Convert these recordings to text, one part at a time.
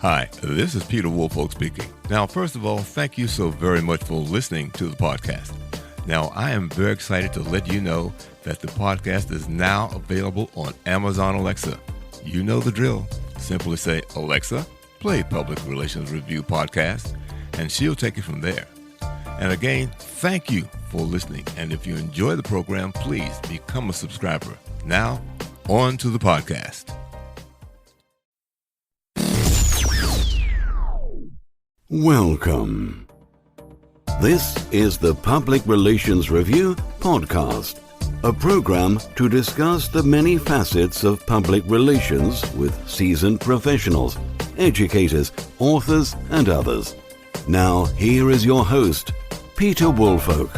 Hi, this is Peter Woolfolk speaking. Now, first of all, thank you so very much for listening to the podcast. Now, I am very excited to let you know that the podcast is now available on Amazon Alexa. You know the drill. Simply say, Alexa, play Public Relations Review Podcast, and she'll take it from there. And again, thank you for listening. And if you enjoy the program, please become a subscriber. Now, on to the podcast. Welcome. This is the Public Relations Review Podcast, a program to discuss the many facets of public relations with seasoned professionals, educators, authors, and others. Now, here is your host, Peter Woolfolk.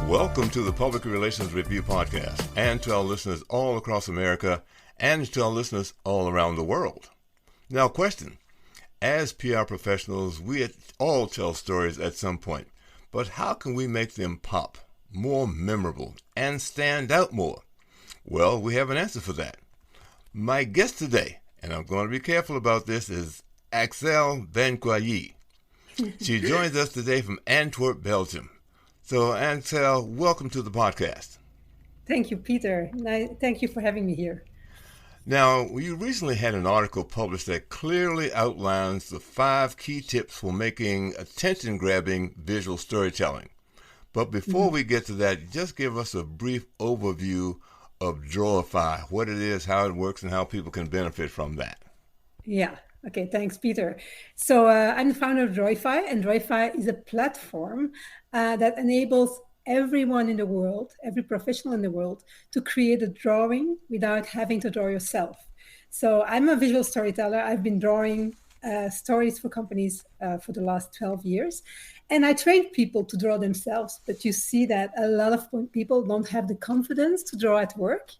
Welcome to the Public Relations Review Podcast, and to our listeners all across America, and to our listeners all around the world. Now, question. As PR professionals, we all tell stories at some point, but how can we make them pop, more memorable, and stand out more? Well, we have an answer for that. My guest today, and I'm going to be careful about this, is Axelle Vanquaillie. She joins us today from Antwerp, Belgium. So, Axelle, welcome to the podcast. Thank you, Peter. Thank you for having me here. Now, you recently had an article published that clearly outlines the 5 key tips for making attention-grabbing visual storytelling. But before we get to that, just give us a brief overview of DRAWIFY, what it is, how it works, and how people can benefit from that. Yeah. Okay. Thanks, Peter. So I'm the founder of DRAWIFY, and DRAWIFY is a platform that enables everyone in the world, every professional in the world, to create a drawing without having to draw yourself. So I'm a visual storyteller. I've been drawing stories for companies for the last 12 years. And I train people to draw themselves. But you see that a lot of people don't have the confidence to draw at work.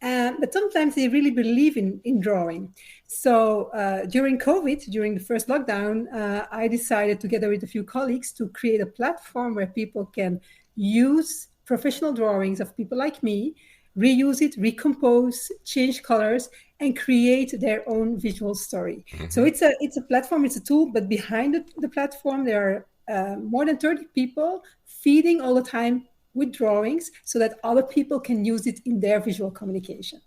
But sometimes they really believe in drawing. So during COVID, during the first lockdown, I decided together with a few colleagues to create a platform where people can use professional drawings of people like me, reuse it, recompose, change colors, and create their own visual story. Mm-hmm. So it's a platform, it's a tool, but behind the platform, there are more than 30 people feeding all the time with drawings so that other people can use it in their visual communication.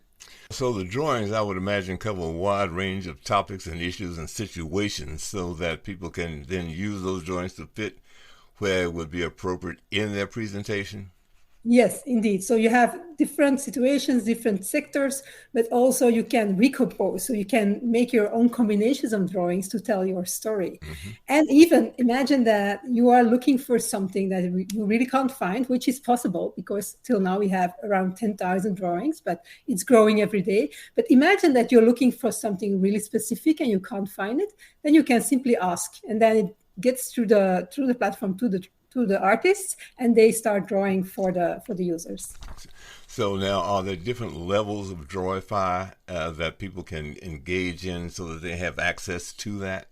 So the drawings, I would imagine, cover a wide range of topics and issues and situations so that people can then use those drawings to fit where it would be appropriate in their presentation? Yes, indeed. So you have different situations, different sectors, but also you can recompose. So you can make your own combinations of drawings to tell your story. Mm-hmm. And even imagine that you are looking for something that you really can't find, which is possible because till now we have around 10,000 drawings, but it's growing every day. But imagine that you're looking for something really specific and you can't find it, then you can simply ask, and then it gets through the platform to the artists, and they start drawing for the users. So now, are there different levels of DRAWIFY that people can engage in so that they have access to that?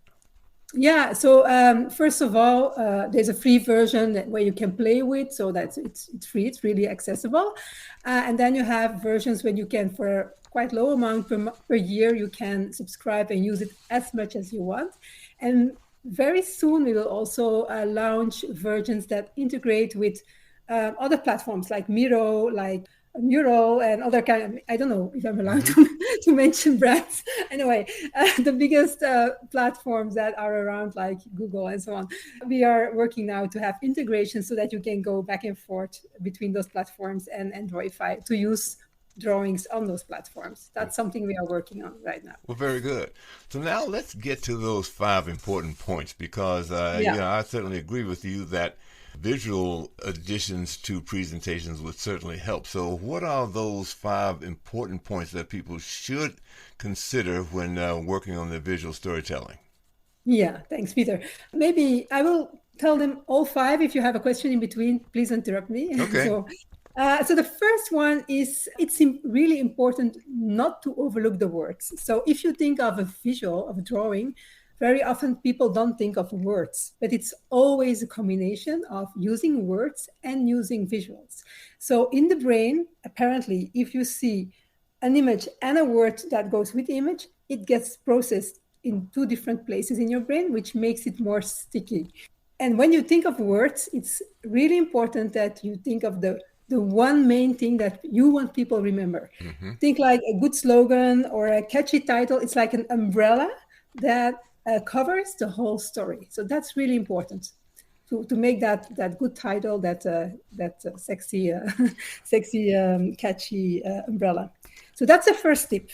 Yeah. So first of all, there's a free version where you can play with, so that's it's free. It's really accessible, and then you have versions when you can, for quite low amount per year, you can subscribe and use it as much as you want, and very soon, we will also launch versions that integrate with other platforms like Miro, like Mural, and other kind of, I don't know if I'm allowed to mention brands. Anyway, the biggest platforms that are around, like Google and so on. We are working now to have integration so that you can go back and forth between those platforms and DRAWIFY to use drawings on those platforms. That's something we are working on right now. Well, very good. So now let's get to those 5 important points because I certainly agree with you that visual additions to presentations would certainly help. So what are those 5 important points that people should consider when working on their visual storytelling? Yeah, thanks, Peter. Maybe I will tell them all 5. If you have a question in between, please interrupt me. Okay. So the first one is, it's really important not to overlook the words. So if you think of a visual, of a drawing, very often people don't think of words, but it's always a combination of using words and using visuals. So in the brain, apparently, if you see an image and a word that goes with the image, it gets processed in two different places in your brain, which makes it more sticky. And when you think of words, it's really important that you think of the one main thing that you want people to remember. Think like a good slogan or a catchy title. It's like an umbrella that covers the whole story. So that's really important to make that good title, that sexy, catchy umbrella. So that's the first tip.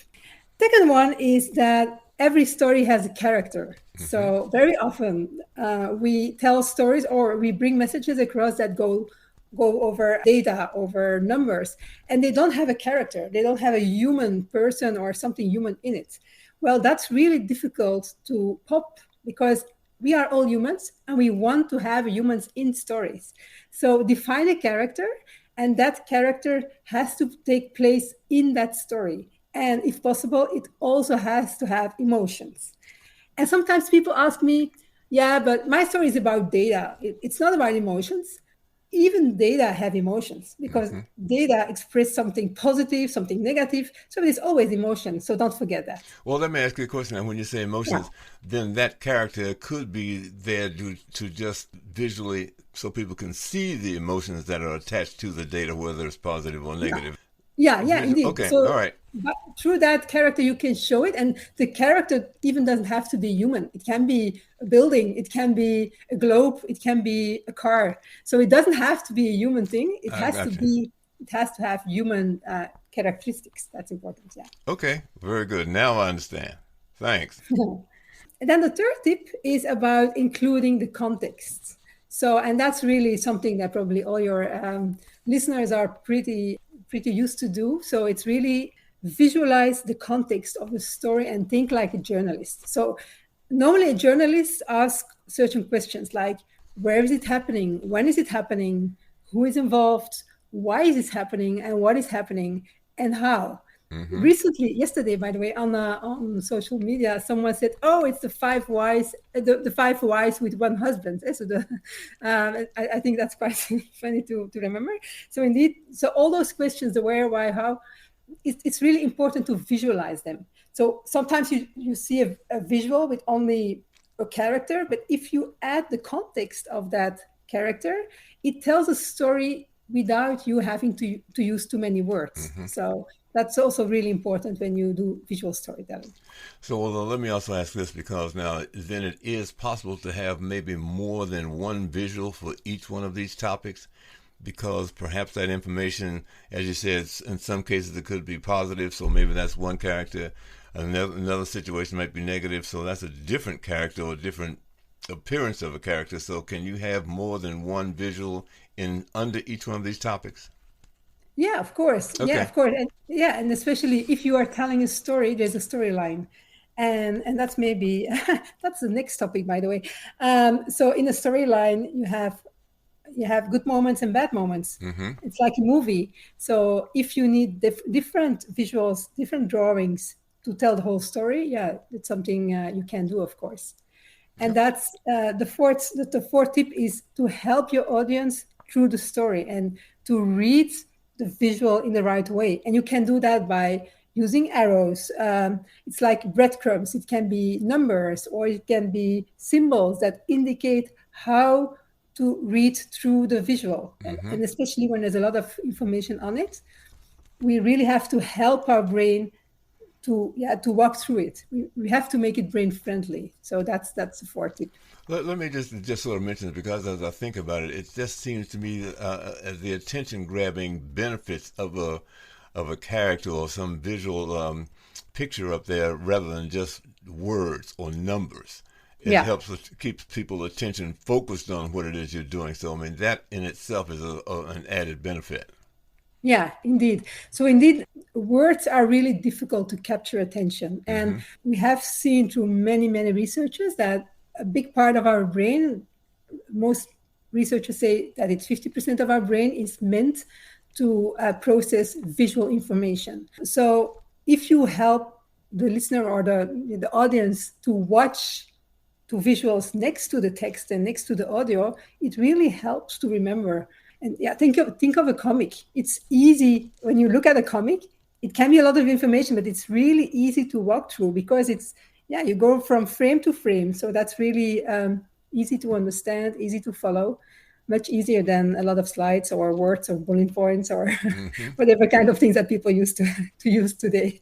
Second one is that every story has a character. So very often we tell stories or we bring messages across that go over data, over numbers, and they don't have a character. They don't have a human person or something human in it. Well, that's really difficult to pop because we are all humans and we want to have humans in stories. So define a character, and that character has to take place in that story. And if possible, it also has to have emotions. And sometimes people ask me, yeah, but my story is about data. It's not about emotions. Even data have emotions because data express something positive, something negative. So there's always emotion. So don't forget that. Well, let me ask you a question. And when you say emotions, then that character could be there to just visually so people can see the emotions that are attached to the data, whether it's positive or negative. Yeah, indeed. Okay, so, all right. But through that character, you can show it. And the character even doesn't have to be human. It can be a building. It can be a globe. It can be a car. So it doesn't have to be a human thing. It has to have human characteristics. That's important, yeah. Okay, very good. Now I understand. Thanks. And then the third tip is about including the context. So, and that's really something that probably all your listeners are pretty used to do. So it's really visualize the context of the story and think like a journalist. So normally a journalist asks certain questions like, where is it happening? When is it happening? Who is involved? Why is it happening? And what is happening? And how? Recently, yesterday, by the way, on social media, someone said, "Oh, it's the 5 whys, the 5 whys with one husband." So I think that's quite funny to remember. So indeed, so all those questions, the where, why, how, it's really important to visualize them. So sometimes you see a visual with only a character, but if you add the context of that character, it tells a story without you having to use too many words. So that's also really important when you do visual storytelling. So, well, let me also ask this, because now then it is possible to have maybe more than one visual for each one of these topics, because perhaps that information, as you said, in some cases it could be positive, so maybe that's one character. Another situation might be negative, so that's a different character or different appearance of a character. So can you have more than one visual in under each one of these topics? Yeah, of course. Okay. Yeah, of course. And especially if you are telling a story, there's a storyline. And that's maybe, that's the next topic, by the way. So in a storyline, you have good moments and bad moments. It's like a movie. So if you need different visuals, different drawings to tell the whole story, yeah, it's something you can do, of course. And that's the fourth tip is to help your audience through the story and to read the visual in the right way. And you can do that by using arrows. It's like breadcrumbs. It can be numbers or it can be symbols that indicate how to read through the visual. And especially when there's a lot of information on it, we really have to help our brain to walk through it. We have to make it brain friendly. So that's the fourth tip. Let me just sort of mention it, because as I think about it, it just seems to me as the attention grabbing benefits of a character or some visual picture up there, rather than just words or numbers. It helps keep people's attention focused on what it is you're doing. So I mean, that in itself is an added benefit. Yeah, indeed. So indeed, words are really difficult to capture attention. And we have seen through many, many researchers that a big part of our brain, most researchers say that it's 50% of our brain is meant to process visual information. So if you help the listener or the audience to watch to visuals next to the text and next to the audio, it really helps to remember. And think of a comic. It's easy when you look at a comic. it can be a lot of information, but it's really easy to walk through because you go from frame to frame. So that's really easy to understand, easy to follow, much easier than a lot of slides or words or bullet points or whatever kind of things that people used to use today.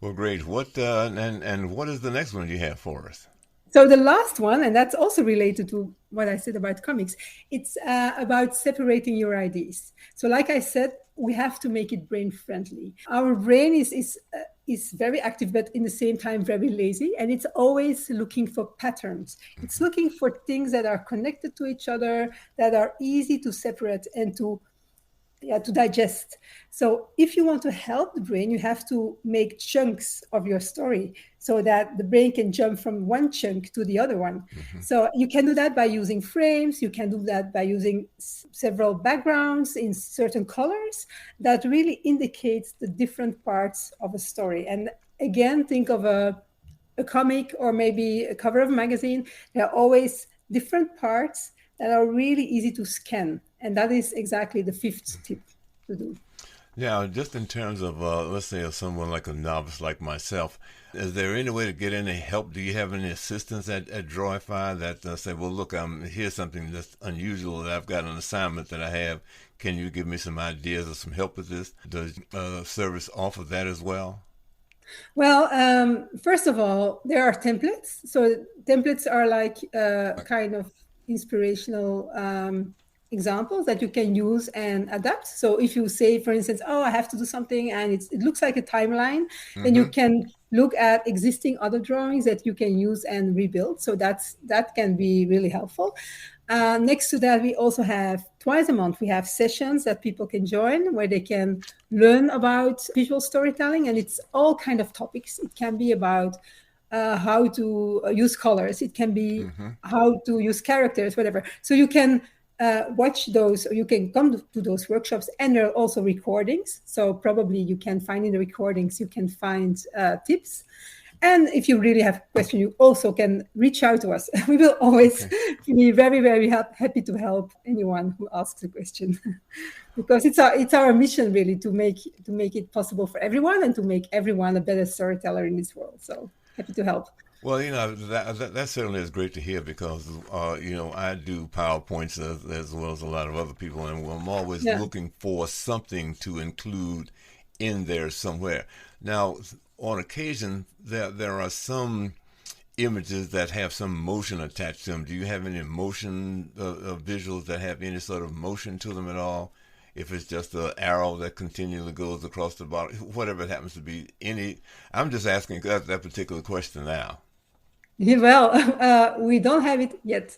Well, great. And what is the next one you have for us? So the last one, and that's also related to what I said about comics, it's about separating your ideas. So like I said, we have to make it brain friendly. Our brain is very active, but in the same time very lazy, and it's always looking for patterns. It's looking for things that are connected to each other, that are easy to separate and to digest. So if you want to help the brain, you have to make chunks of your story so that the brain can jump from one chunk to the other one. So you can do that by using frames. You can do that by using several backgrounds in certain colors that really indicates the different parts of a story. And again, think of a comic or maybe a cover of a magazine. There are always different parts that are really easy to scan. And that is exactly the fifth tip to do. Yeah, just in terms of, let's say, of someone like a novice like myself, is there any way to get any help? Do you have any assistance at DRAWIFY that say, well, look, here's something that's unusual that I've got an assignment that I have. Can you give me some ideas or some help with this? Does service offer that as well? Well, first of all, there are templates. So templates are like kind of inspirational examples that you can use and adapt. So if you say, for instance, I have to do something and it looks like a timeline, then you can look at existing other drawings that you can use and rebuild. So that can be really helpful. Next to that, we also have twice a month, we have sessions that people can join where they can learn about visual storytelling, and it's all kind of topics. It can be about how to use colors. It can be how to use characters, whatever. So you can watch those, or you can come to those workshops, and there are also recordings. So probably you can find in the recordings, you can find tips. And if you really have a question, you also can reach out to us. We will always be very, very happy to help anyone who asks a question, because it's our mission really to make it possible for everyone and to make everyone a better storyteller in this world. So happy to help. Well, that certainly is great to hear because, I do PowerPoints as well as a lot of other people, and I'm always looking for something to include in there somewhere. Now, on occasion, there are some images that have some motion attached to them. Do you have any motion visuals that have any sort of motion to them at all? If it's just an arrow that continually goes across the bottom, whatever it happens to be, I'm just asking that particular question now. Yeah, well, we don't have it yet,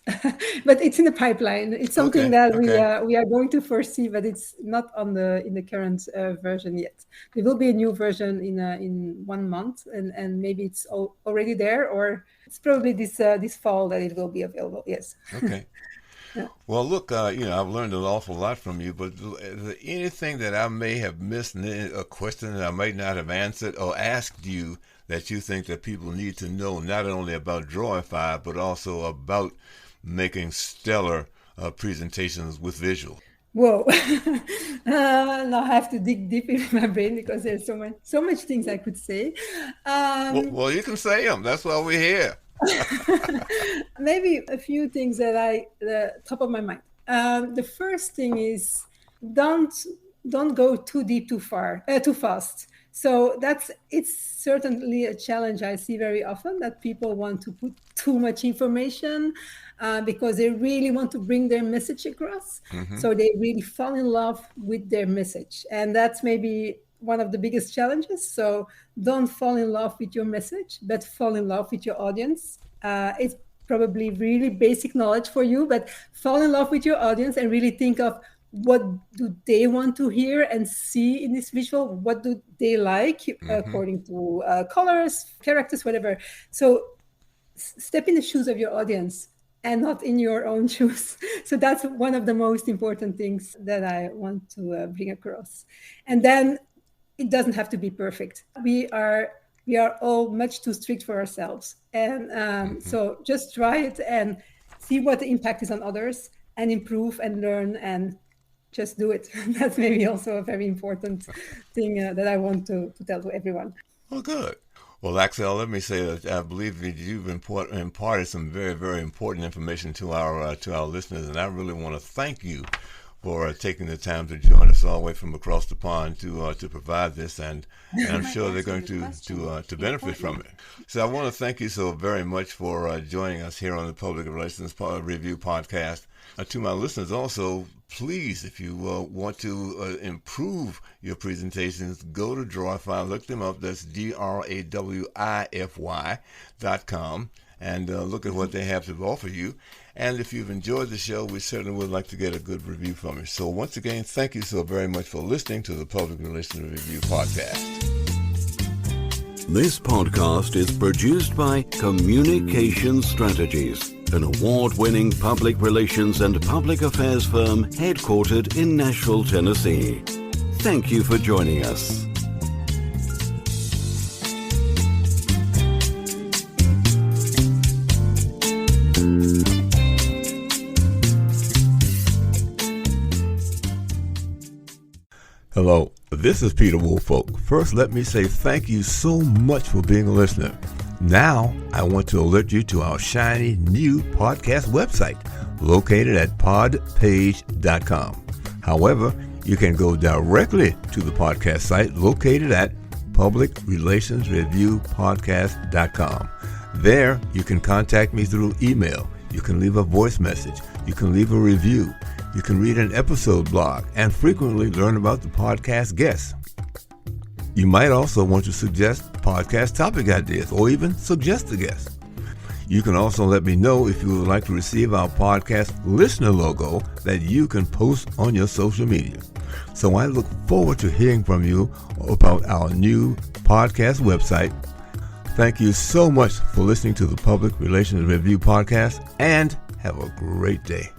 but it's in the pipeline. It's something that we are going to foresee, but it's not in the current version yet. There will be a new version in 1 month, and maybe it's already there, or it's probably this fall that it will be available. Yes. Okay. Yeah. Well, look, I've learned an awful lot from you, but is there anything that I may have missed, a question that I might not have answered or asked you that you think that people need to know, not only about DRAWIFY, but also about making stellar presentations with visual? Whoa. Now I have to dig deep in my brain because there's so much things I could say. Well, you can say them. That's why we're here. Maybe a few things that the top of my mind. The first thing is don't go too deep, too fast. So it's certainly a challenge I see very often, that people want to put too much information because they really want to bring their message across. So they really fall in love with their message. And that's maybe one of the biggest challenges. So don't fall in love with your message, but fall in love with your audience. It's probably really basic knowledge for you, but fall in love with your audience and really think of what do they want to hear and see in this visual? What do they like according to colors, characters, whatever. So step in the shoes of your audience and not in your own shoes. So that's one of the most important things that I want to bring across. And then it doesn't have to be perfect. We are all much too strict for ourselves. And so just try it and see what the impact is on others and improve and learn and just do it. That's maybe also a very important thing that I want to tell to everyone. Well, good. Well, Axelle, let me say that I believe that you've imparted some very, very important information to our listeners, and I really want to thank you for taking the time to join us all the way from across the pond to provide this, and I'm sure they're going to benefit from it. So I want to thank you so very much for joining us here on the Public Relations Review Podcast. To my listeners also, please, if you want to improve your presentations, go to DRAWIFY, look them up. That's DRAWIFY.com, and look at what they have to offer you. And if you've enjoyed the show, we certainly would like to get a good review from you. So once again, thank you so very much for listening to the Public Relations Review Podcast. This podcast is produced by Communication Strategies, an award-winning public relations and public affairs firm headquartered in Nashville, Tennessee. Thank you for joining us. Hello, this is Peter Woolfolk. First, let me say thank you so much for being a listener. Now, I want to alert you to our shiny new podcast website located at podpage.com. However, you can go directly to the podcast site located at publicrelationsreviewpodcast.com. There, you can contact me through email. You can leave a voice message. You can leave a review. You can read an episode blog and frequently learn about the podcast guests. You might also want to suggest podcast topic ideas or even suggest a guest. You can also let me know if you would like to receive our podcast listener logo that you can post on your social media. So I look forward to hearing from you about our new podcast website. Thank you so much for listening to the Public Relations Review Podcast, and have a great day.